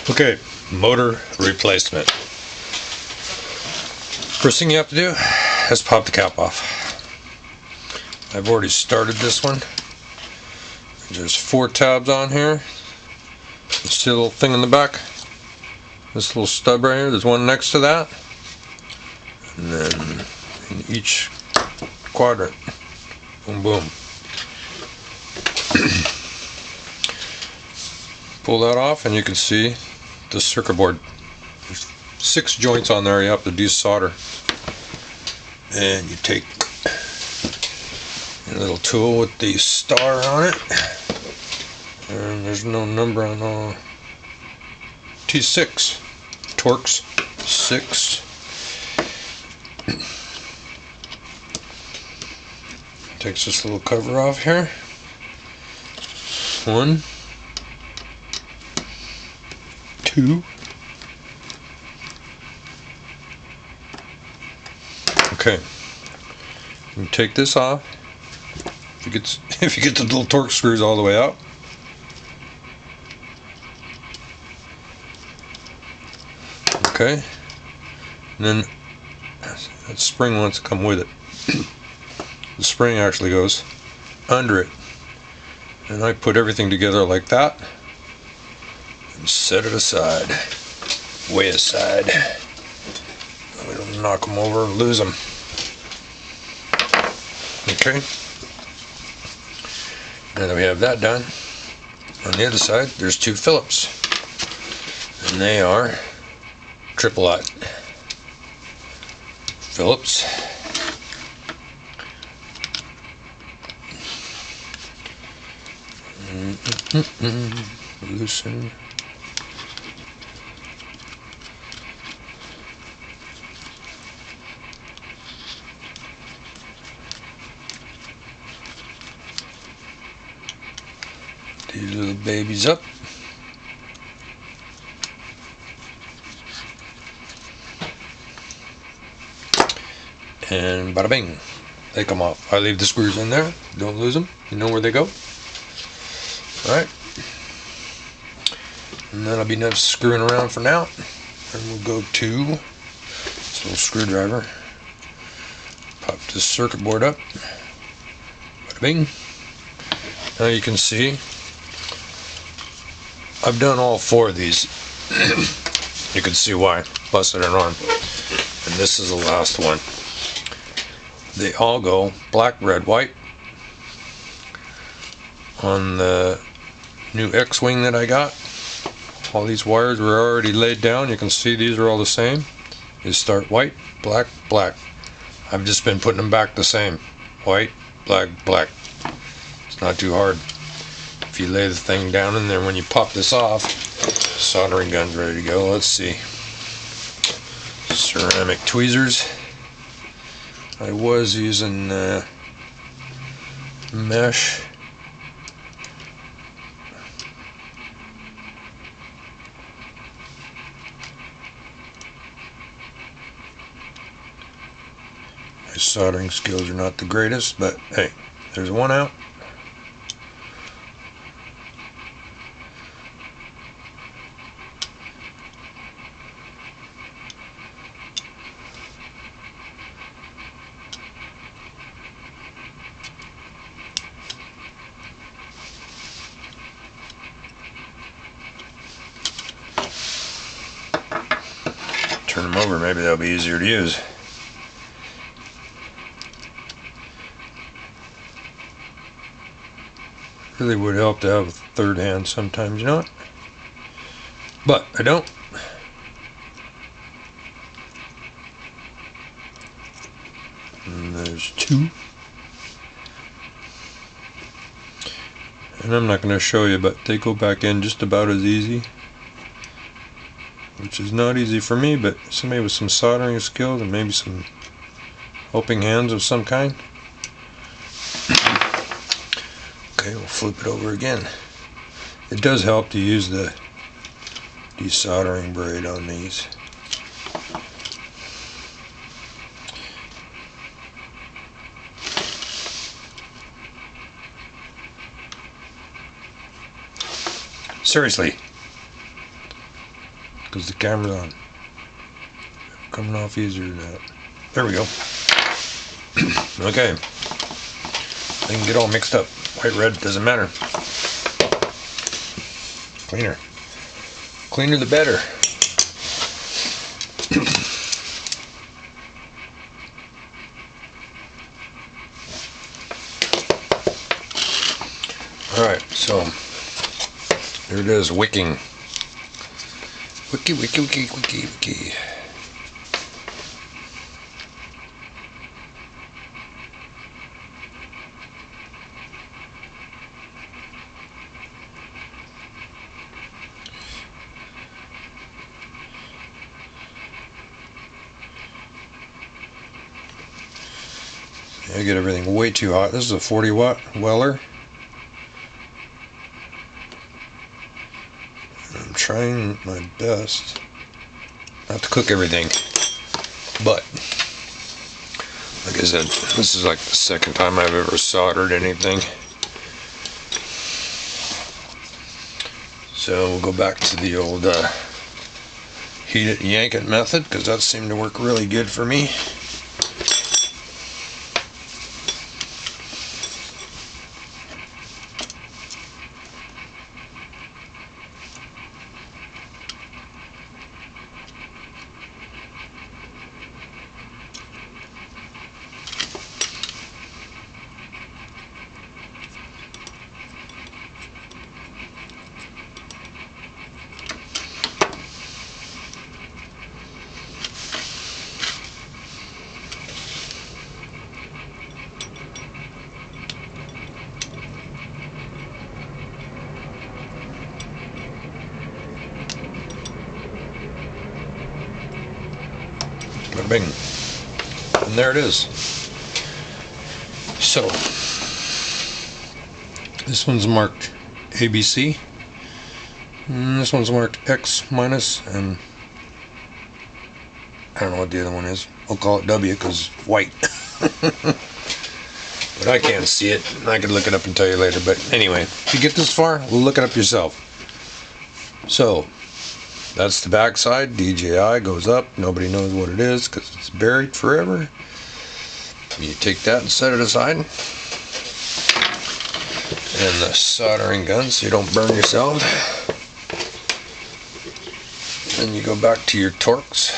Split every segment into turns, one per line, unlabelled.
Okay, motor replacement. First thing you have to do is pop the cap off. I've already started this one. There's 4 tabs on here. You see a little thing in the back? This little stub right here, there's one next to that. And then in each quadrant. Boom, boom. Pull that off and you can see the circuit board. There's 6 joints on there you have to desolder. And you take a little tool with the star on it. And there's no number on T6. Torx 6. Takes this little cover off here. 1, 2. Okay. You take this off. If you get the little Torx screws all the way out. Okay. And then that spring wants to come with it. The spring actually goes under it. And I put everything together like that and set it aside. Way aside. We don't knock them over and lose them. Okay. Now that we have that done, on the other side there's 2 Phillips. And they are triple aught Phillips. Loosen. These little babies up. And bada bing, they come off. I leave the screws in there, don't lose them, you know where they go. Alright, and that'll be enough screwing around for now. And we'll go to this little screwdriver, pop this circuit board up, bada bing. Now you can see I've done all 4 of these. You can see why, busted an arm. And this is the last one. They all go black, red, white. On the new X-Wing that I got, all these wires were already laid down. You can see these are all the same. You start white, black, black. I've just been putting them back the same. White, black, black. It's not too hard. If you lay the thing down in there, when you pop this off, soldering gun's ready to go. Let's see. Ceramic tweezers. I was using mesh. My soldering skills are not the greatest, but hey, there's one out. Turn them over, maybe they'll be easier to use. Really would help to have a third hand sometimes, you know what? But I don't. And there's 2. And I'm not going to show you, but they go back in just about as easy. Which is not easy for me, but somebody with some soldering skills and maybe some helping hands of some kind. Okay, we'll flip it over again. It does help to use the desoldering braid on these. Seriously. because the camera's on. Coming off easier than that. There we go. Okay. They can get all mixed up. White, red, doesn't matter. Cleaner. Cleaner the better. Alright, so there it is, wicking. Wiki, wiki, wiki, wiki, wiki. I get everything way too hot. This is a 40 watt Weller. I'm trying my best not to cook everything, but like I said, this is like the second time I've ever soldered anything. So we'll go back to the old heat it, yank it method, because that seemed to work really good for me. Bing. And there it is. So this one's marked ABC, and this one's marked X minus, and I don't know what the other one is. I'll call it W because white. But I can't see it. I could look it up and tell you later. But anyway, if you get this far, look it up yourself. So that's the back side. DJI goes up. Nobody knows what it is because it's buried forever. You take that and set it aside. And the soldering gun so you don't burn yourself. Then you go back to your Torx.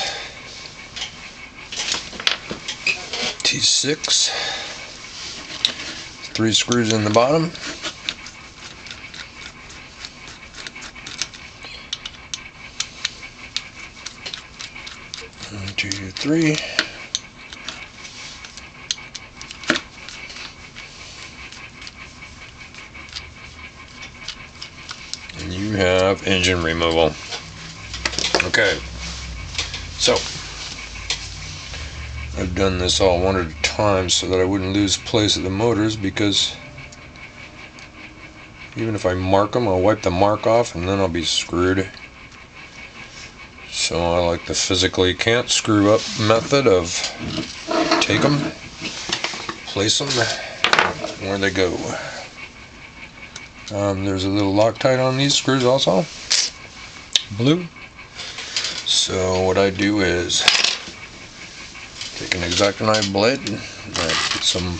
T6. 3 screws in the bottom. 1, 2, 3. And you have engine removal. Okay, so I've done this all one at a time so that I wouldn't lose place of the motors, because even if I mark them, I'll wipe the mark off and then I'll be screwed. So I like the physically can't screw up method of take them, place them where they go. There's a little Loctite on these screws also, blue. So what I do is take an X-Acto knife blade and I put some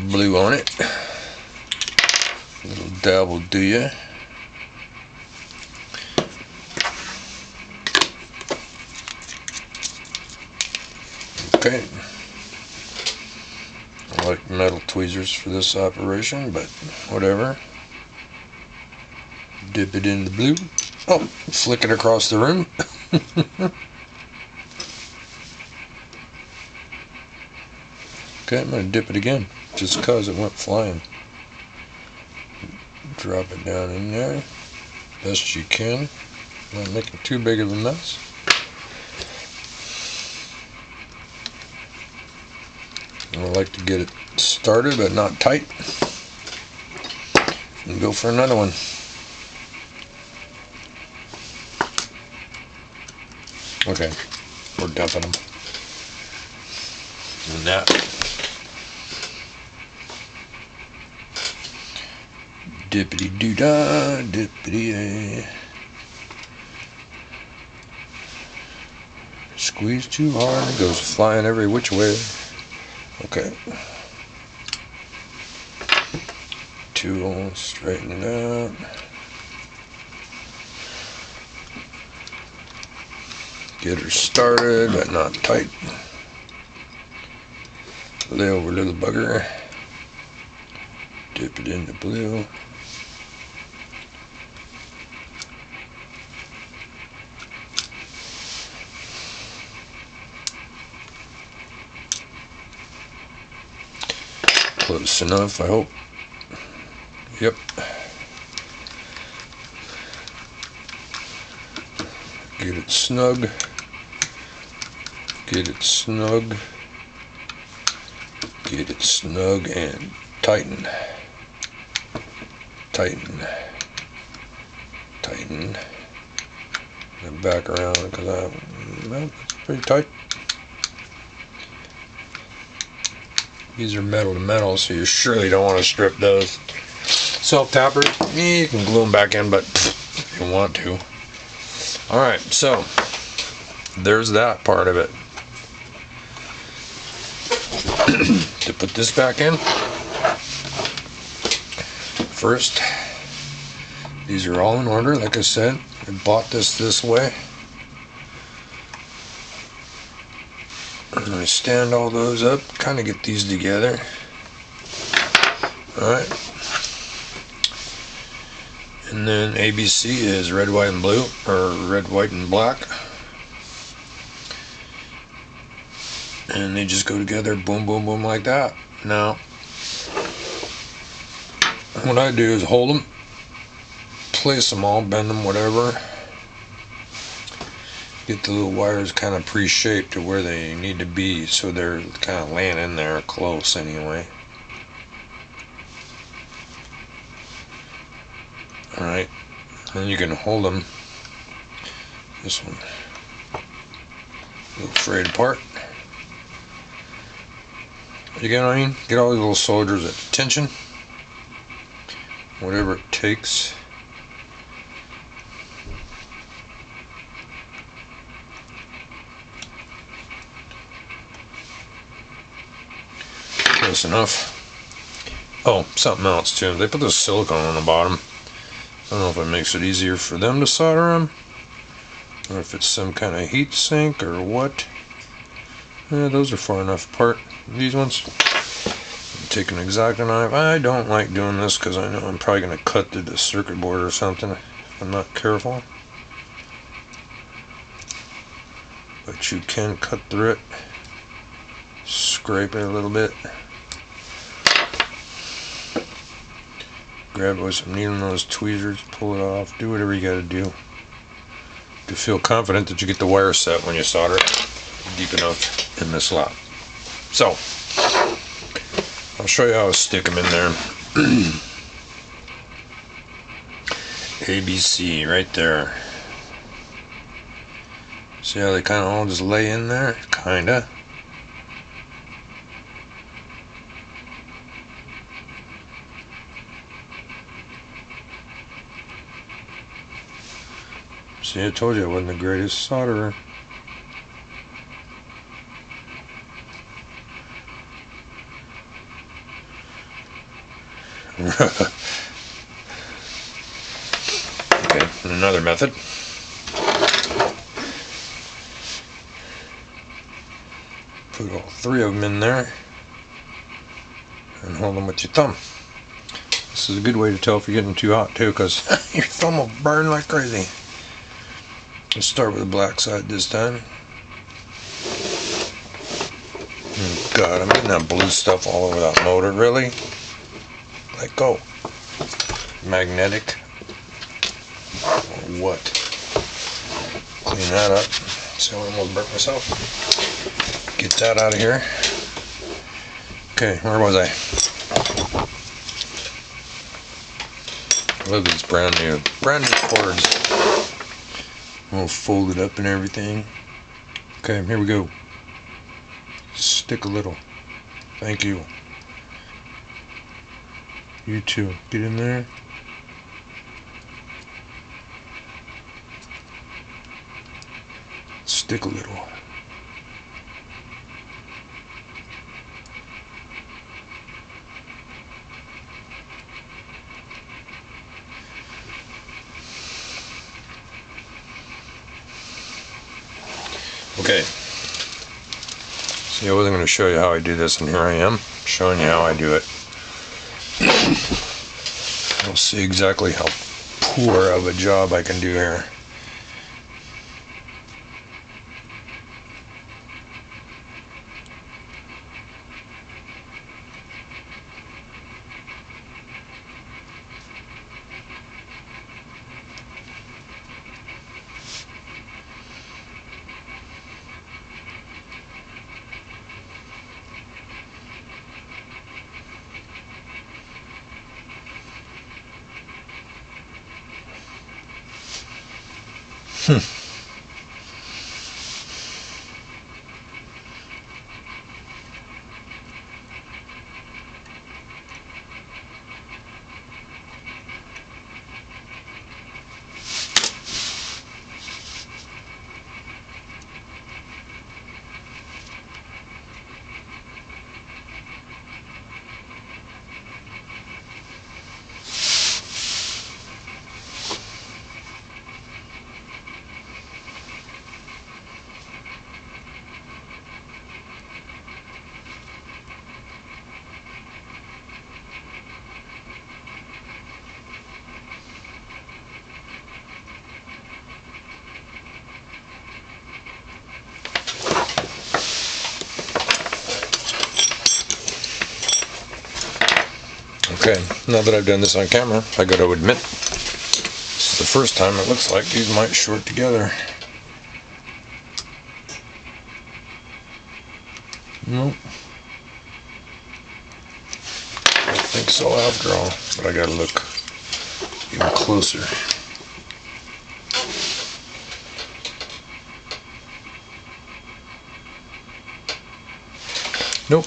blue on it. A little dab will do ya. Okay. I like metal tweezers for this operation, but whatever. Dip it in the blue. Oh, flick it across the room. Okay, I'm going to dip it again, just because it went flying. Drop it down in there, best you can. Not making too big of a mess. I like to get it started, but not tight. And go for another one. Okay, we're dumping them. And that Dippity doo dah, dippity. Squeeze too hard, it goes flying every which way. Okay. Tool, straighten it out. Get her started, but not tight. Lay over little bugger. Dip it in the blue. Close enough, I hope. Yep. Get it snug. Get it snug. Get it snug and tighten. Tighten. Tighten. And back around because well, it's pretty tight. These are metal to metal, so you surely don't want to strip those. Self-tappers, you can glue them back in, but if you want to. Alright, so there's that part of it. To put this back in, first, these are all in order, like I said. I bought this way. And I stand all those up, kind of get these together. Alright. And then ABC is red, white, and blue, or red, white, and black. And they just go together, boom, boom, boom, like that. Now, what I do is hold them, place them all, bend them, whatever. Get the little wires kind of pre-shaped to where they need to be, so they're kind of laying in there close anyway. Alright, and you can hold them, this one, a little frayed apart. You get what I mean? Get all these little soldiers at attention, whatever it takes. Close enough. Oh, something else too. They put this silicone on the bottom. I don't know if it makes it easier for them to solder them, or if it's some kind of heat sink or what. Yeah, those are far enough apart. These ones, take an X-Acto knife. I don't like doing this because I know I'm probably going to cut through the circuit board or something if I'm not careful. But you can cut through it. Scrape it a little bit. Grab it with some needle nose tweezers, pull it off, do whatever you gotta do to feel confident that you get the wire set when you solder it deep enough in the slot. So, I'll show you how to stick them in there. ABC right there. See how they kind of all just lay in there? Kinda. See, I told you I wasn't the greatest solderer. Okay, and another method. Put all three of them in there and hold them with your thumb. This is a good way to tell if you're getting too hot too, because your thumb will burn like crazy. Let's start with the black side this time. Oh God, I'm getting that blue stuff all over that motor, really? Let go. Magnetic. Or what? Clean that up. See, I almost burnt myself. Get that out of here. Okay, where was I? I love these brand new cords. All folded up and everything. Okay, here we go. Stick a little. Thank you. You too. Get in there. stick a little. Okay, see, I wasn't going to show you how I do this, and here I am showing you how I do it. You'll see exactly how poor of a job I can do here. Okay, now that I've done this on camera, I got to admit, this is the first time it looks like these might short together. Nope. I don't think so after all, but I gotta look even closer. Nope.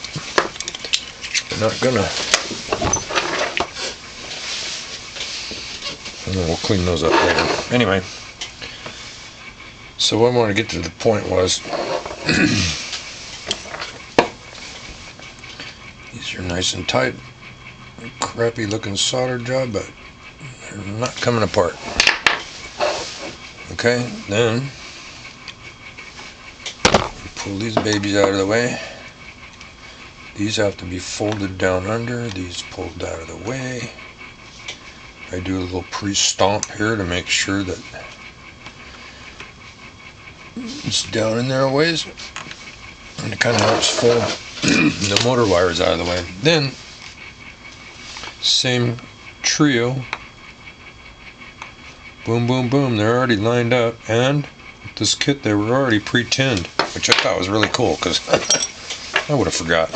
They're not gonna. And then we'll clean those up later. Anyway, so what I wanted to get to the point was, these are nice and tight. Crappy looking solder job, but they're not coming apart. Okay, then pull these babies out of the way. These have to be folded down under, these pulled out of the way. I do a little pre-stomp here to make sure that it's down in there a ways, and it kind of helps fold the motor wires out of the way. Then same trio, boom boom boom, they're already lined up, and with this kit they were already pre-tinned, which I thought was really cool because I would have forgot.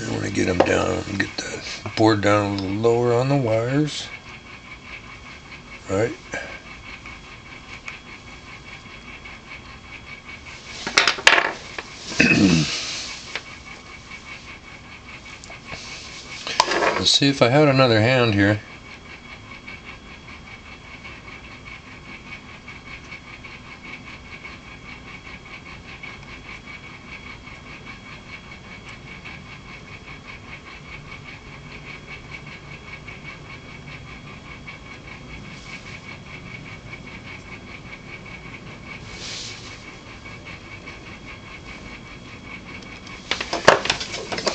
I want to get them down, get the board down a little lower on the wires, right? Let's see if I had another hand here.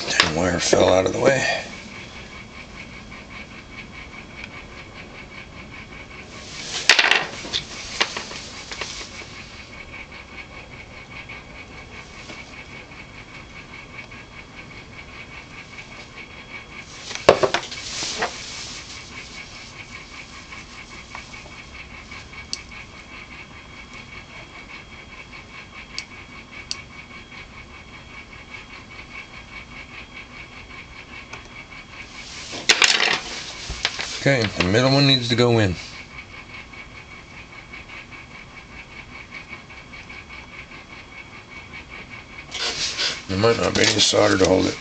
That wire fell out of the way. Okay, the middle one needs to go in. There might not be any solder to hold it.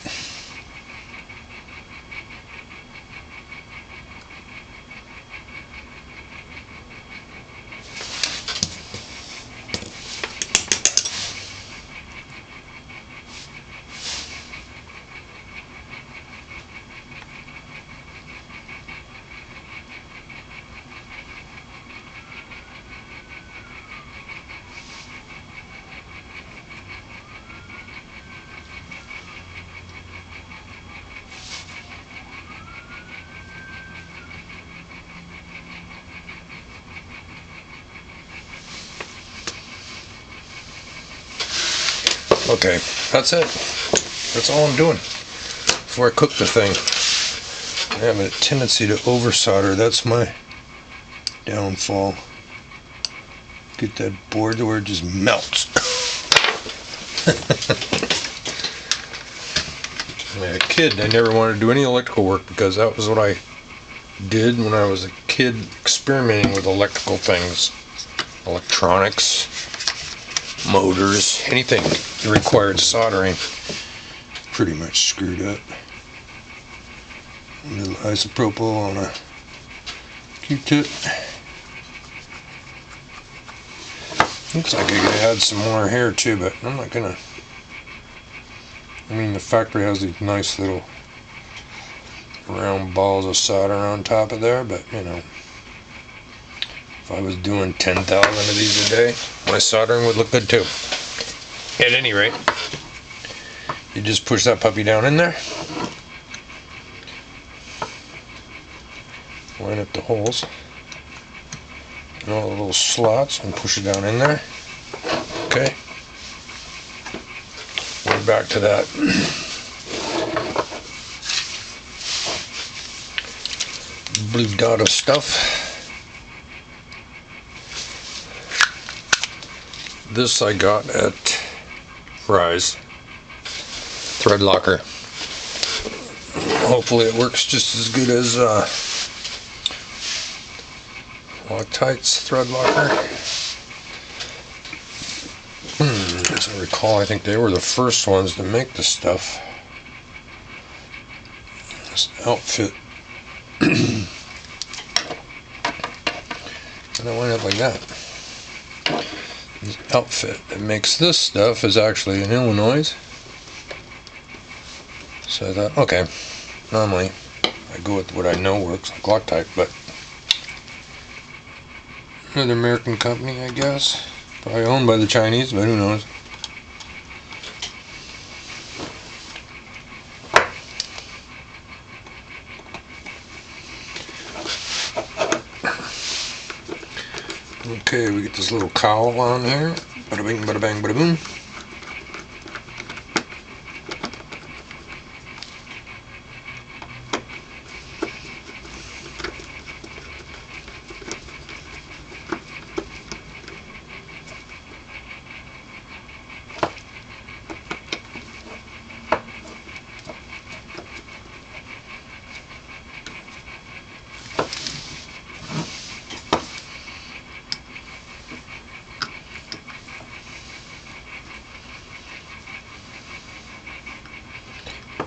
Okay, that's it. That's all I'm doing before I cook the thing. I have a tendency to over solder. That's my downfall. Get that board to where it just melts. As a kid, I never wanted to do any electrical work because that was what I did when I was a kid, experimenting with electrical things, electronics, motors, anything that required soldering. Pretty much screwed up. A little isopropyl on a Q-tip. Looks like I could add some more here too, but I'm not gonna. I mean, the factory has these nice little round balls of solder on top of there, but you know, if I was doing 10,000 of these a day, my soldering would look good too. At any rate, you just push that puppy down in there, line up the holes and all the little slots and push it down in there. Okay, we're back to that. Blue dot of stuff. This I got at Rise thread locker. Hopefully it works just as good as Loctite's thread locker. As I recall, I think they were the first ones to make this stuff. This outfit. And I went up like that. This outfit that makes this stuff is actually in Illinois. So I thought, okay, normally I go with what I know works, like Loctite, but another American company, I guess. Probably owned by the Chinese, but who knows. Okay, we get this little cowl on here. Bada bing, bada bang, bada boom.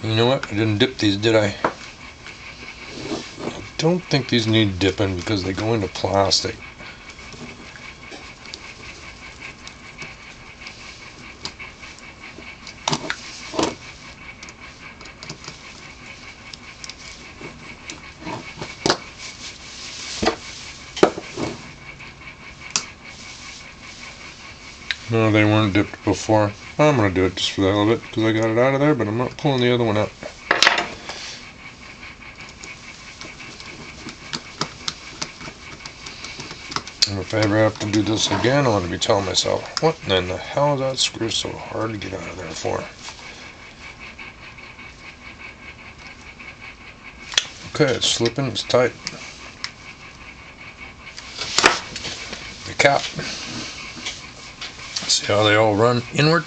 You know what? I didn't dip these, did I? I don't think these need dipping because they go into plastic. No, they weren't dipped before. I'm going to do it just for the hell of it because I got it out of there, but I'm not pulling the other one out. And if I ever have to do this again, I want to be telling myself, what in the hell is that screw so hard to get out of there for? Okay, it's slipping, it's tight. The cap. See how they all run inward?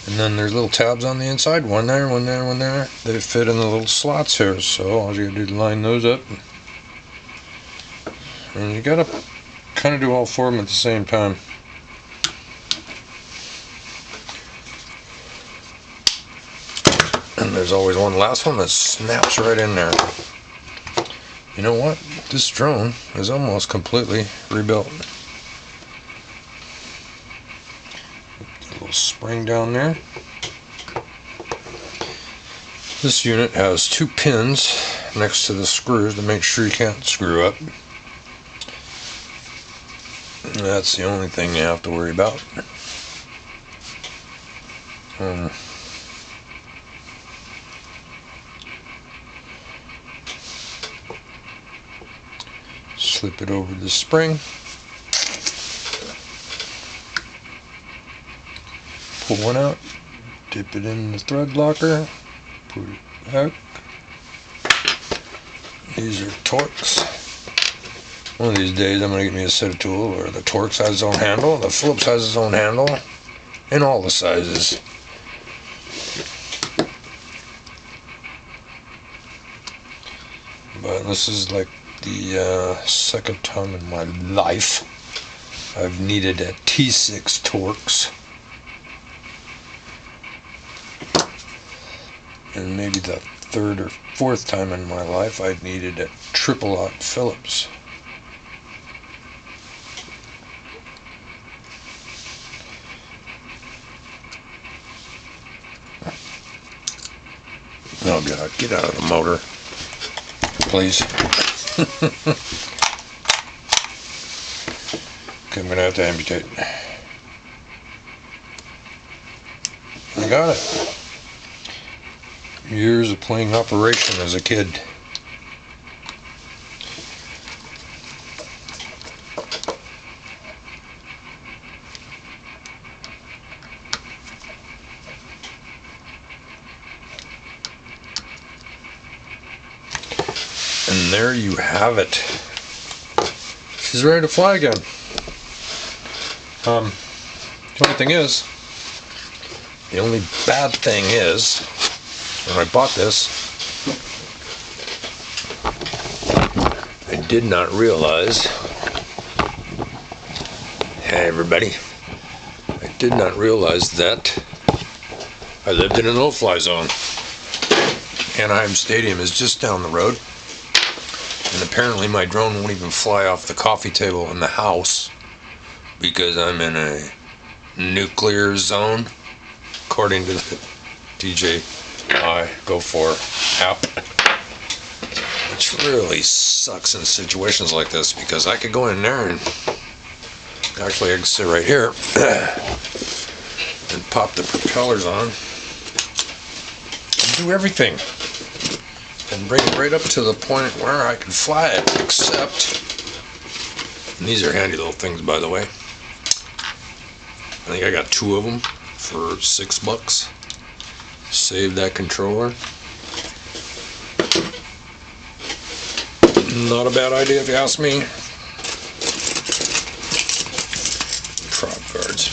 And then there's little tabs on the inside, one there, one there, one there. They fit in the little slots here, so all you gotta do is line those up. And you gotta kind of do all four of them at the same time. And there's always one last one that snaps right in there. You know what? This drone is almost completely rebuilt. Spring down there. This unit has two pins next to the screws to make sure you can't screw up. That's the only thing you have to worry about. Slip it over the spring. pull one out, dip it in the thread locker, put it back. These are Torx. One of these days I'm going to get me a set of tool where the Torx has its own handle, the Phillips has its own handle, in all the sizes. But this is like the second time in my life I've needed a T6 Torx. And maybe the third or fourth time in my life I've needed a triple-aught Phillips. Oh God, get out of the motor, please. Okay, I'm gonna have to amputate. I got it. Years of playing Operation as a kid. And there you have it. She's ready to fly again. The only thing is, the only bad thing is, when I bought this, I did not realize, hey everybody, I did not realize that I lived in a no-fly zone. Anaheim Stadium is just down the road, and apparently my drone won't even fly off the coffee table in the house because I'm in a nuclear zone, according to the DJI Go For app, which really sucks in situations like this because I could go in there and actually I can sit right here and pop the propellers on and do everything and bring it right up to the point where I can fly it, except, and these are handy little things by the way, I think I got 2 of them for $6. Save that controller. Not a bad idea if you ask me. Prop guards.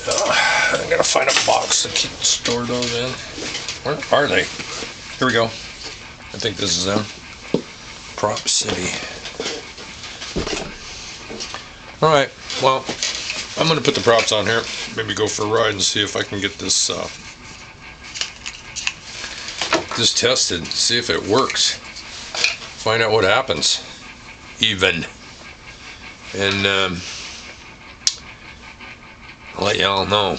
I gotta find a box to store those in. Where are they? Here we go. I think this is them. Prop City. Alright, well, I'm going to put the props on here, maybe go for a ride and see if I can get this this tested, see if it works, find out what happens, even, and I'll let y'all know.